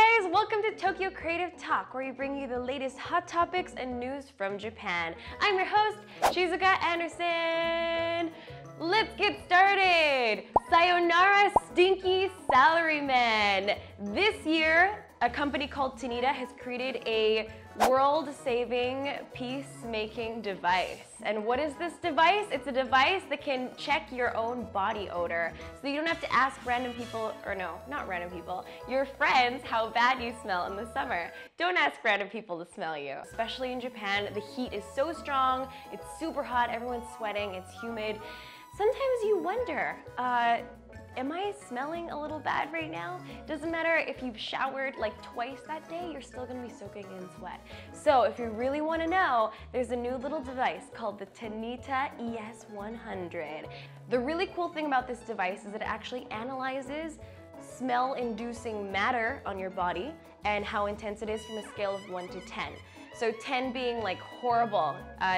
Hi guys, welcome to Tokyo Creative Talk, where we bring you the latest hot topics and news from Japan. I'm your host, Shizuka Anderson. Let's get started. Sayonara stinky salarymen. This year, a company called Tanita has created a world-saving peacemaking device. And what is this device? It's a device that can check your own body odor. So you don't have to ask random people, or no, not random people, your friends how bad you smell in the summer. Don't ask random people to smell you. Especially in Japan, the heat is so strong, it's super hot, everyone's sweating, it's humid. Sometimes you wonder, am I smelling a little bad right now? Doesn't matter if you've showered like twice that day, you're still gonna be soaking in sweat. So if you really wanna know, there's a new little device called the Tanita Es-100. The really cool thing about this device is that it actually analyzes smell-inducing matter on your body and how intense it is from a scale of 1 to 10. So 10 being like horrible,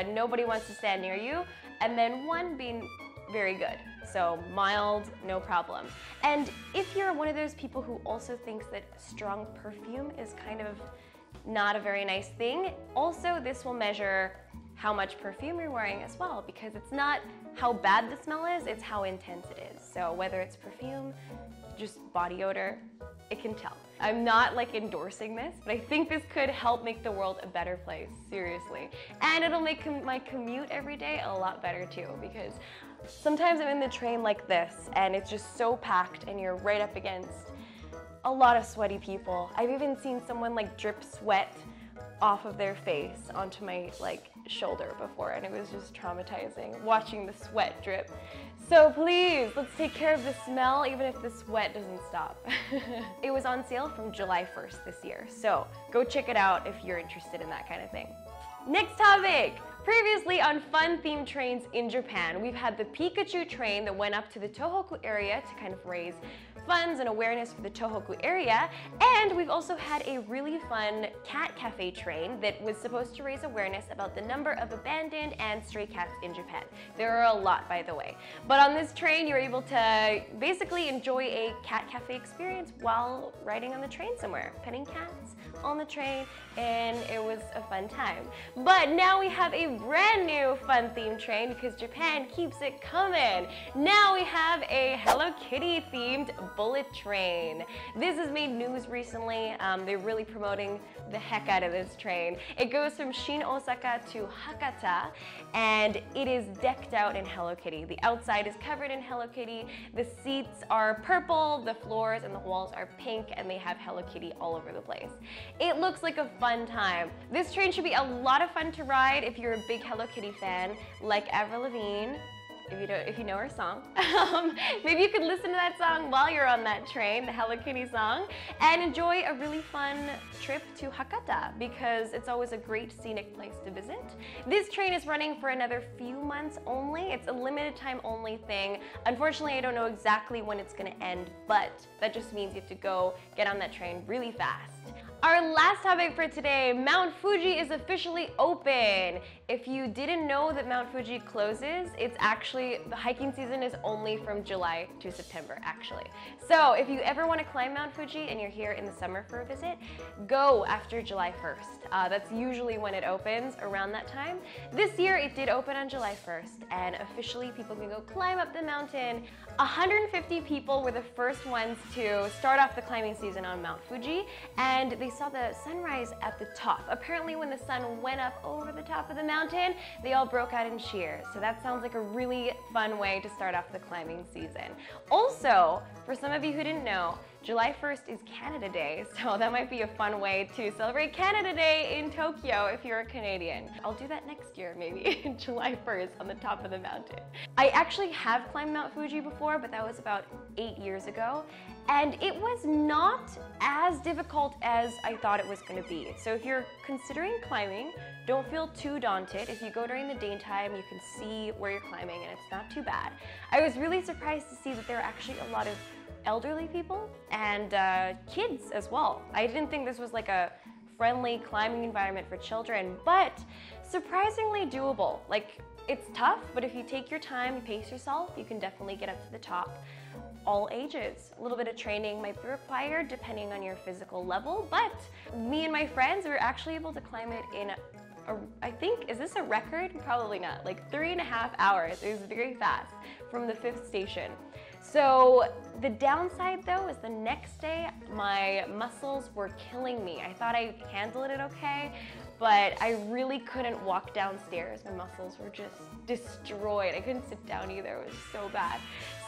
nobody wants to stand near you, and then 1 being very good. So mild, no problem. And if you're one of those people who also thinks that strong perfume is kind of not a very nice thing, also this will measure how much perfume you're wearing as well, because it's not how bad the smell is, it's how intense it is. So whether it's perfume, just body odor, it can tell. I'm not like endorsing this, but I think this could help make the world a better place, seriously. And it'll make my commute every day a lot better too, because sometimes I'm in the train like this and it's just so packed and you're right up against a lot of sweaty people. I've even seen someone like drip sweat off of their face onto my like shoulder before, and it was just traumatizing watching the sweat drip. So please, let's take care of the smell even if the sweat doesn't stop. It was on sale from July 1st this year, so go check it out if you're interested in that kind of thing. Next topic! Previously on fun-themed trains in Japan, we've had the Pikachu Train that went up to the Tohoku area to kind of raise funds and awareness for the Tohoku area, and we've also had a really fun cat cafe train that was supposed to raise awareness about the number of abandoned and stray cats in Japan. There are a lot, by the way. But on this train, you're able to basically enjoy a cat cafe experience while riding on the train somewhere, petting cats on the train, and it was a fun time. But now we have a brand new fun-themed train because Japan keeps it coming. Now we have a Hello Kitty themed bullet train. This has made news recently. They're really promoting the heck out of this train. It goes from Shin Osaka to Hakata, and it is decked out in Hello Kitty. The outside is covered in Hello Kitty. The seats are purple, the floors and the walls are pink, and they have Hello Kitty all over the place. It looks like a fun time. This train should be a lot of fun to ride if you're a big Hello Kitty fan, like Avril Lavigne. If you know her song. Maybe you could listen to that song while you're on that train, the Hello Kitty song, and enjoy a really fun trip to Hakata because it's always a great scenic place to visit. This train is running for another few months only. It's a limited time only thing. Unfortunately, I don't know exactly when it's gonna end, but that just means you have to go get on that train really fast. Our last topic for today, Mount Fuji is officially open. If you didn't know that Mount Fuji closes, it's actually, the hiking season is only from July to September, actually. So if you ever want to climb Mount Fuji and you're here in the summer for a visit, go after July 1st. That's usually when it opens, around that time. This year it did open on July 1st, and officially people can go climb up the mountain. 150 people were the first ones to start off the climbing season on Mount Fuji, and they saw the sunrise at the top. Apparently when the sun went up over the top of the mountain, they all broke out in cheers. So that sounds like a really fun way to start off the climbing season. Also, for some of you who didn't know, July 1st is Canada Day, so that might be a fun way to celebrate Canada Day in Tokyo if you're a Canadian. I'll do that next year, maybe, July 1st on the top of the mountain. I actually have climbed Mount Fuji before, but that was about 8 years ago, and it was not as difficult as I thought it was going to be. So if you're considering climbing, don't feel too daunted. If you go during the daytime, you can see where you're climbing, and it's not too bad. I was really surprised to see that there are actually a lot of elderly people and kids as well. I didn't think this was like a friendly climbing environment for children, but surprisingly doable. Like, it's tough, but if you take your time, you pace yourself, you can definitely get up to the top. all ages. A little bit of training might be required depending on your physical level, but me and my friends were actually able to climb it in I think, is this a record? Probably not, like 3.5 hours. It was very fast from the 5th station. So the downside though is the next day my muscles were killing me. I thought I handled it okay, but I really couldn't walk downstairs. My muscles were just destroyed. I couldn't sit down either. It was so bad.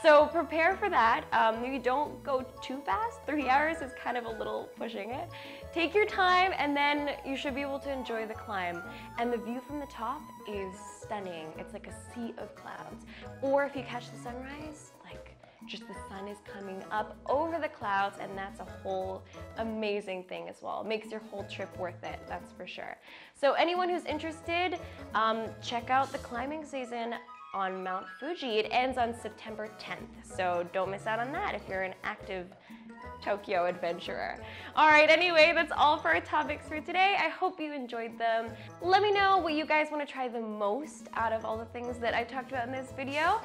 So prepare for that. Maybe don't go too fast. 3 hours is kind of a little pushing it. Take your time and then you should be able to enjoy the climb. And the view from the top is stunning. It's like a sea of clouds. Or if you catch the sunrise, like just the sun is coming up over the clouds, and that's a whole amazing thing as well. It makes your whole trip worth it, that's for sure. So anyone who's interested, check out the climbing season on Mount Fuji. It ends on September 10th, so don't miss out on that if you're an active Tokyo adventurer. All right, anyway, that's all for our topics for today. I hope you enjoyed them. Let me know what you guys want to try the most out of all the things that I talked about in this video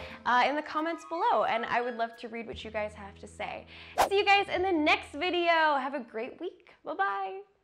in the comments below, and I would love to read what you guys have to say. See you guys in the next video. Have a great week. Bye-bye.